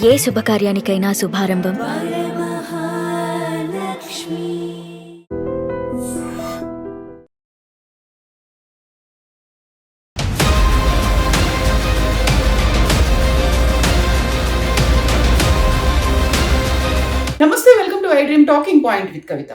ఏ శుభకార్యానికైనా శుభారంభం నమస్తే, welcome to I dream talking point with Kavitha.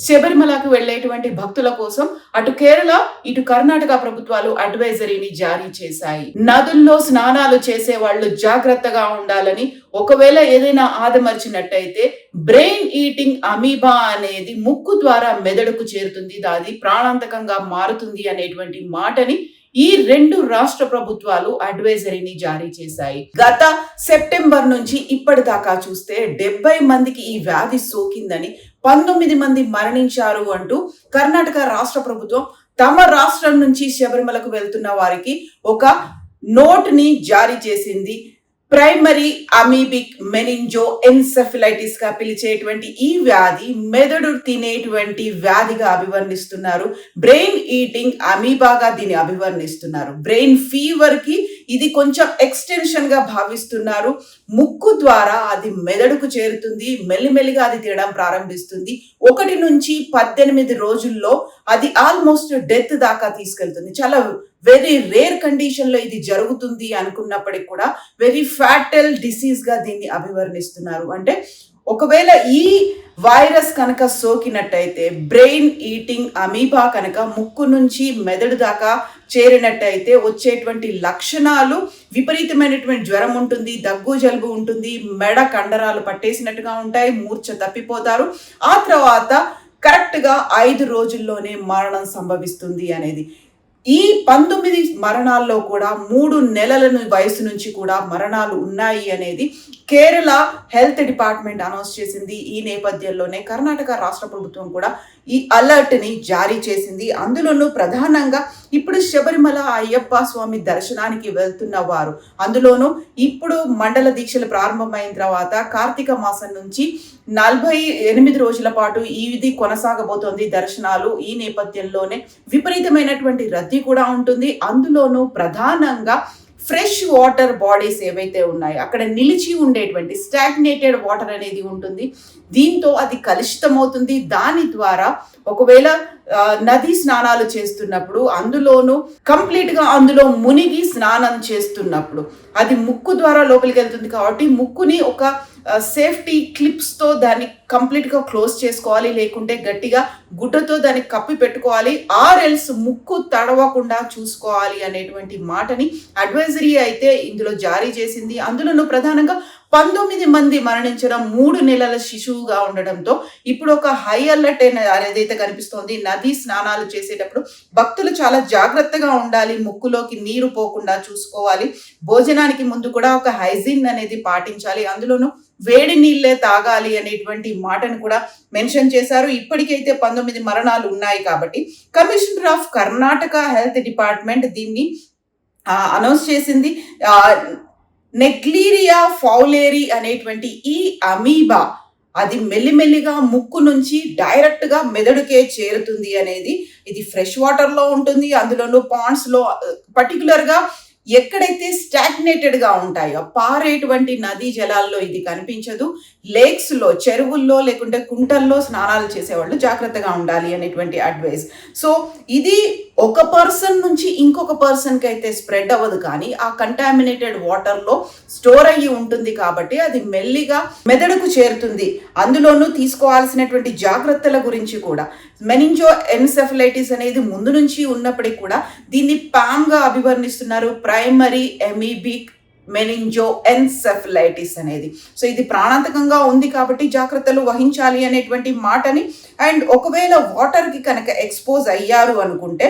శబరిమలకు వెళ్లేటువంటి భక్తుల కోసం అటు కేరళ ఇటు కర్ణాటక ప్రభుత్వాలు అడ్వైజరీని జారీ చేశాయి. నదుల్లో స్నానాలు చేసే వాళ్ళు జాగ్రత్తగా ఉండాలని, ఒకవేళ ఏదైనా ఆదమర్చినట్టయితే బ్రెయిన్ ఈటింగ్ అమీబా అనేది ముక్కు ద్వారా మెదడుకు చేరుతుంది, అది ప్రాణాంతకంగా మారుతుంది అనేటువంటి మాటని ఈ రెండు రాష్ట్ర ప్రభుత్వాలు అడ్వైజరీని జారీ చేశాయి. గత సెప్టెంబర్ నుంచి ఇప్పటిదాకా చూస్తే 70 మందికి ఈ వ్యాధి సోకిందని, 19 మంది మరణించారు అంటూ కర్ణాటక రాష్ట్ర ప్రభుత్వం తమ రాష్ట్రం నుంచి శబరిమలకు వెళ్తున్న వారికి ఒక నోట్ని జారీ చేసింది. ప్రైమరీ అమీబిక్ మెనింజో ఎన్సెఫలైటిస్ గా పిలిచేటువంటి ఈ వ్యాధి మెదడు తినేటువంటి వ్యాధిగా అభివర్ణిస్తున్నారు. బ్రెయిన్ ఈటింగ్ అమీబాగా దీన్ని అభివర్ణిస్తున్నారు. బ్రెయిన్ ఫీవర్ కి ఇది కొంచెం ఎక్స్టెన్షన్ గా భావిస్తున్నారు. ముక్కు ద్వారా అది మెదడుకు చేరుతుంది, మెల్లిమెల్లిగా అది తినడం ప్రారంభిస్తుంది. 1 నుంచి 18 రోజుల్లో అది ఆల్మోస్ట్ డెత్ దాకా తీసుకెళ్తుంది. చాలా వెరీ రేర్ కండిషన్ లో ఇది జరుగుతుంది అనుకున్నప్పటికీ కూడా వెరీ ఫ్యాటల్ డిసీజ్ గా దీన్ని అభివర్ణిస్తున్నారు. అంటే ఒకవేళ ఈ వైరస్ కనుక సోకినట్టయితే, బ్రెయిన్ ఈటింగ్ అమీబా కనుక ముక్కు నుంచి మెదడు దాకా చేరినట్టయితే వచ్చేటువంటి లక్షణాలు విపరీతమైనటువంటి జ్వరం ఉంటుంది, దగ్గు జలుబు ఉంటుంది, మెడ కండరాలు పట్టేసినట్టుగా ఉంటాయి, మూర్ఛ తప్పిపోతారు. ఆ తర్వాత కరెక్ట్గా 5 రోజుల్లోనే మరణం సంభవిస్తుంది అనేది. ఈ 19 మరణాల్లో కూడా 3 నెలల వయసు నుంచి కూడా మరణాలు ఉన్నాయి అనేది కేరళ హెల్త్ డిపార్ట్మెంట్ అనౌన్స్ చేసింది. ఈ నేపథ్యంలోనే కర్ణాటక రాష్ట్ర ప్రభుత్వం కూడా ఈ అలర్ట్ ని జారీ చేసింది. అందులోనూ ప్రధానంగా ఇప్పుడు శబరిమల అయ్యప్ప స్వామి దర్శనానికి వెళ్తున్న వారు, అందులోనూ ఇప్పుడు మండల దీక్షలు ప్రారంభమైన తర్వాత కార్తీక మాసం నుంచి 48 రోజుల పాటు ఇది కొనసాగబోతోంది దర్శనాలు. ఈ నేపథ్యంలోనే విపరీతమైనటువంటి రద్దీ కూడా ఉంటుంది. అందులోనూ ప్రధానంగా ఫ్రెష్ వాటర్ బాడీస్ ఏవైతే ఉన్నాయో అక్కడ నిలిచి ఉండేటువంటి స్టాగ్నేటెడ్ వాటర్ అనేది ఉంటుంది. దీంతో అది కలుషితం అవుతుంది. దాని ద్వారా ఒకవేళ నదీ స్నానాలు చేస్తున్నప్పుడు, అందులోనూ కంప్లీట్ గా అందులో మునిగి స్నానం చేస్తున్నప్పుడు అది ముక్కు ద్వారా లోపలికి వెళ్తుంది. కాబట్టి ముక్కుని ఒక సేఫ్టీ క్లిప్స్ తో దాన్ని కంప్లీట్ గా క్లోజ్ చేసుకోవాలి, లేకుంటే గట్టిగా గుడ్డతో దాన్ని కప్పి పెట్టుకోవాలి, ఆర్ఎల్స్ ముక్కు తడవకుండా చూసుకోవాలి అనేటువంటి మాటని అడ్వైజరీ అయితే ఇందులో జారీ చేసింది. అందులోనూ ప్రధానంగా 19 మంది మరణించడం, 3 నెలల శిశువుగా ఉండడంతో ఇప్పుడు ఒక హై అలర్ట్ అనేది కనిపిస్తోంది. నదీ స్నానాలు చేసేటప్పుడు భక్తులు చాలా జాగ్రత్తగా ఉండాలి, ముక్కులోకి నీరు పోకుండా చూసుకోవాలి, భోజనానికి ముందు కూడా ఒక హైజీన్ అనేది పాటించాలి, అందులోనూ వేడి నీళ్ళే తాగాలి అనేటువంటి మాటను కూడా మెన్షన్ చేశారు. ఇప్పటికైతే 19 మరణాలు ఉన్నాయి కాబట్టి commissioner of Karnataka health department దీన్ని అనౌన్స్ చేసింది. నెగ్లీరియా ఫౌలేరి అనేటువంటి ఈ అమీబా అది మెల్లిమెల్లిగా ముక్కు నుంచి డైరెక్ట్ గా మెదడుకే చేరుతుంది అనేది. ఇది ఫ్రెష్ వాటర్ లో ఉంటుంది, అందులోనూ పాండ్స్ లో పర్టికులర్ గా ఎక్కడైతే స్టాగ్నేటెడ్ గా ఉంటాయో పారేటువంటి నదీ జలాల్లో ఇది కనిపించదు. లేక్స్ లో, చెరువుల్లో లేకుంటే కుంటల్లో స్నానాలు చేసేవాళ్ళు జాగ్రత్తగా ఉండాలి అనేటువంటి అడ్వైస్. సో ఇది ఒక పర్సన్ నుంచి ఇంకొక పర్సన్ కి అయితే స్ప్రెడ్ అవ్వదు, కానీ ఆ కంటామినేటెడ్ వాటర్ లో స్టోర్ అయ్యి ఉంటుంది కాబట్టి అది మెల్లిగా మెదడుకు చేరుతుంది. అందులోనూ తీసుకోవాల్సినటువంటి జాగ్రత్తల గురించి కూడా మెనింజో ఎన్సెఫలైటిస్ అనేది ముందు నుంచి ఉన్నప్పటికీ కూడా దీన్ని పామ్ గా అభివర్ణిస్తున్నారు, ప్రైమరీ అమీబిక్ మెనింజో ఎన్సెఫలైటిస్ అనేది. సో ఇది ప్రాణాంతకంగా ఉంది కాబట్టి జాగ్రత్తలు వహించాలి అనేటువంటి మాటని. అండ్ ఒకవేళ వాటర్కి కనుక ఎక్స్పోజ్ అయ్యారు అనుకుంటే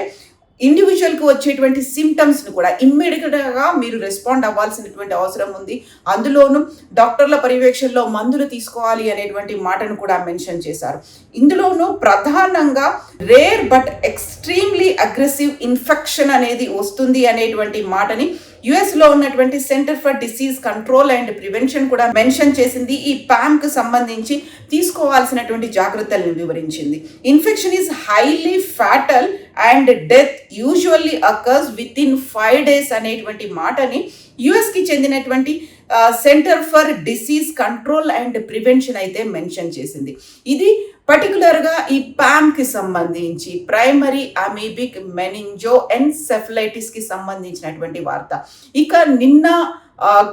ఇండివిజువల్కి వచ్చేటువంటి సిమ్టమ్స్ను కూడా ఇమ్మీడియట్గా మీరు రెస్పాండ్ అవ్వాల్సినటువంటి అవసరం ఉంది. అందులోనూ డాక్టర్ల పర్యవేక్షణలో మందులు తీసుకోవాలి అనేటువంటి మాటను కూడా మెన్షన్ చేశారు. ఇందులోనూ ప్రధానంగా rare but extremely aggressive infection అనేది వస్తుంది అనేటువంటి మాటని యుఎస్ లో ఉన్నటువంటి centre for disease control and prevention కూడా మెన్షన్ చేసింది. ఈ పామ్ కు సంబంధించి తీసుకోవాల్సినటువంటి జాగ్రత్తలను వివరించింది. Infection is highly fatal and death usually occurs with in 5 days అనేటువంటి మాటని యుఎస్ కి చెందినటువంటి centre for disease control and prevention అయితే మెన్షన్ చేసింది. ఇది పర్టికులర్గా ఈ పామ్ కి సంబంధించి ప్రైమరీ అమీబిక్ మెనింజో ఎన్సెఫలైటిస్ కి సంబంధించినటువంటి వార్త. ఇక నిన్న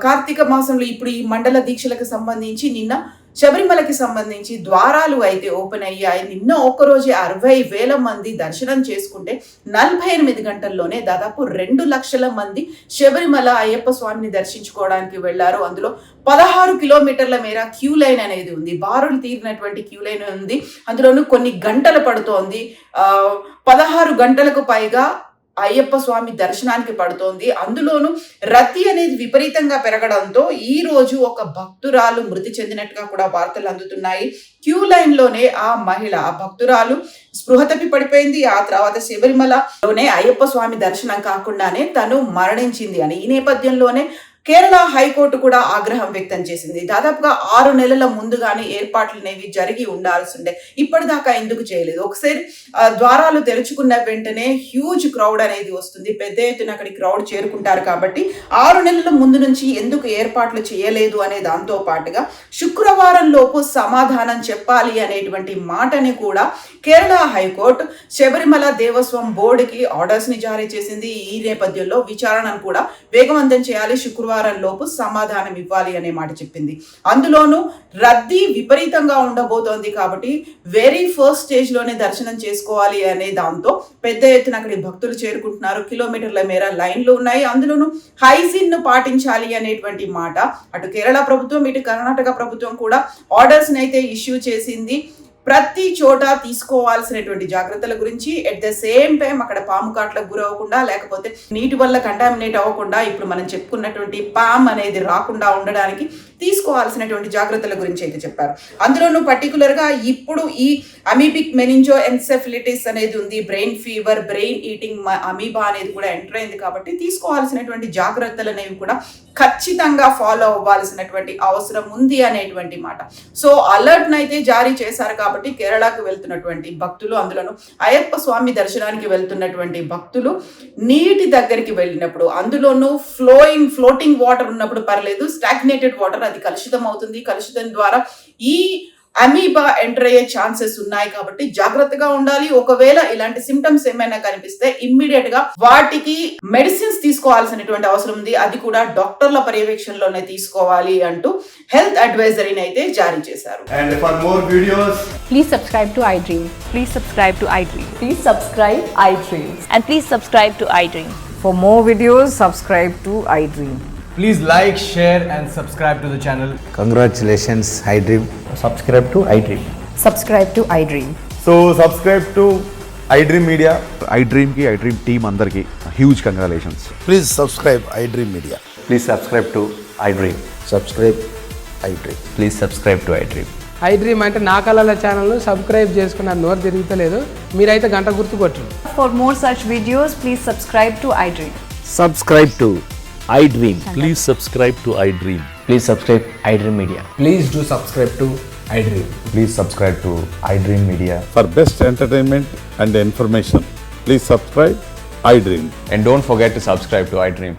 కార్తీక మాసంలో ఇప్పుడు ఈ మండల దీక్షలకు సంబంధించి నిన్న శబరిమలకి సంబంధించి ద్వారాలు అయితే ఓపెన్ అయ్యాయి. నిన్న ఒక్కరోజే 60,000 మంది దర్శనం చేసుకుంటే 48 గంటల్లోనే దాదాపు 2 లక్షల మంది శబరిమల అయ్యప్ప స్వామిని దర్శించుకోవడానికి వెళ్లారు. అందులో 16 కిలోమీటర్ల మేర క్యూ లైన్ అనేది ఉంది. బారులు తీరినటువంటి క్యూ లైన్ ఉంది. అందులోనూ కొన్ని గంటలు పడుతోంది. 16 గంటలకు పైగా అయ్యప్ప స్వామి దర్శనానికి పడుతోంది. అందులోనూ రద్దీ అనేది విపరీతంగా పెరగడంతో ఈ రోజు ఒక భక్తురాలు మృతి చెందినట్టుగా కూడా వార్తలు అందుతున్నాయి. క్యూ లైన్ లోనే ఆ భక్తురాలు స్పృహ తప్పి పడిపోయింది. ఆ తర్వాత శబరిమలలోనే అయ్యప్ప స్వామి దర్శనం కాకుండానే తను మరణించింది అని ఈ నేపథ్యంలోనే కేరళ హైకోర్టు కూడా ఆగ్రహం వ్యక్తం చేసింది. దాదాపుగా 6 నెలల ముందుగానే ఏర్పాట్లు అనేవి జరిగి ఉండాల్సిందే, ఇప్పటిదాకా ఎందుకు చేయలేదు? ఒకసారి ద్వారాలు తెరుచుకున్న వెంటనే హ్యూజ్ క్రౌడ్ అనేది వస్తుంది, పెద్ద ఎత్తున అక్కడికి క్రౌడ్ చేరుకుంటారు. కాబట్టి 6 నెలల ముందు నుంచి ఎందుకు ఏర్పాట్లు చేయలేదు అనే దాంతో పాటుగా శుక్రవారం లోపు సమాధానం చెప్పాలి అనేటువంటి మాటని కూడా కేరళ హైకోర్టు శబరిమల దేవస్వం బోర్డుకి ఆర్డర్స్ ని జారీ చేసింది. ఈ నేపథ్యంలో విచారణను కూడా వేగవంతం చేయాలి, శుక్రవారం లోపు సమాధానం ఇవ్వాలి అనే మాట చెప్పింది. అందులోనూ రద్దీ విపరీతంగా ఉండబోతోంది కాబట్టి వెరీ ఫస్ట్ స్టేజ్ లోనే దర్శనం చేసుకోవాలి అనే దాంతో పెద్ద ఎత్తున అక్కడి భక్తులు చేరుకుంటున్నారు. కిలోమీటర్ల మేర లైన్లు ఉన్నాయి. అందులోనూ హైజీన్ ను పాటించాలి అనేటువంటి మాట అటు కేరళ ప్రభుత్వం ఇటు కర్ణాటక ప్రభుత్వం కూడా ఆర్డర్స్ ని అయితే ఇష్యూ చేసింది. ప్రతి చోట తీసుకోవాల్సినటువంటి జాగ్రత్తల గురించి ఎట్ ద సేమ్ టైం అక్కడ పాము కాట్లకు గురవ్వకుండా లేకపోతే నీటి వల్ల కంటామినేట్ అవ్వకుండా ఇప్పుడు మనం చెప్పుకున్నటువంటి పామ్ అనేది రాకుండా ఉండడానికి తీసుకోవాల్సినటువంటి జాగ్రత్తల గురించి అయితే చెప్పారు. అందులోనూ పర్టికులర్గా ఇప్పుడు ఈ అమీబిక్ మెనింజో ఎన్సెఫలిటిస్ అనేది ఉంది, brain fever, brain eating amoeba అనేది కూడా ఎంటర్ అయింది. కాబట్టి తీసుకోవాల్సినటువంటి జాగ్రత్తలు అనేవి కూడా ఖచ్చితంగా ఫాలో అవ్వాల్సినటువంటి అవసరం ఉంది అనేటువంటి మాట. సో అలర్ట్ నైతే జారీ చేశారు. కాబట్టి కేరళకు వెళ్తున్నటువంటి భక్తులు, అందులోనూ అయ్యప్ప స్వామి దర్శనానికి వెళ్తున్నటువంటి భక్తులు నీటి దగ్గరికి వెళ్ళినప్పుడు, అందులోనూ ఫ్లోటింగ్ వాటర్ ఉన్నప్పుడు పర్లేదు, స్టాగ్నేటెడ్ వాటర్ అది కలుషితం అవుతుంది. కలుషితం ద్వారా ఈ అమీబా ఎంటర్ అయ్యే ఛాన్సెస్ ఉన్నాయి. కాబట్టి జాగ్రత్తగా ఉండాలి. ఒకవేళ ఇలాంటి సిమ్టమ్స్ ఏమైనా కనిపిస్తే ఇమ్మీడియట్ గా వాటికి మెడిసిన్స్ తీసుకోవాల్సినటువంటి అవసరం ఉంది. అది కూడా డాక్టర్ల పర్యవేక్షణలోనే తీసుకోవాలి అంటూ హెల్త్ అడ్వైజరీని అయితే జారీ చేశారు. And for more videos, Please subscribe to iDream. Please subscribe to iDream. Please subscribe iDream. And please subscribe to iDream. For more videos, subscribe to iDream. please like, share and subscribe to the channel. Congratulations, iDream. Subscribe to iDream. Subscribe to iDream. So subscribe to iDream Media. iDream ki iDream team andarki huge congratulations. Please subscribe iDream Media. Please subscribe to iDream. Subscribe iDream. Please subscribe to iDream. iDream అంటే నా కళల channel subscribe చేసుకున్న నోరు తిరుగుతలేదు, మీరైతే గంట గుర్తు కొట్టండి. For more such videos, please subscribe to iDream. Subscribe to iDream. Please subscribe to iDream. Please subscribe iDream Media. Please do subscribe to iDream. Please subscribe to iDream Media. For best entertainment and information, please subscribe iDream. And don't forget to subscribe to iDream.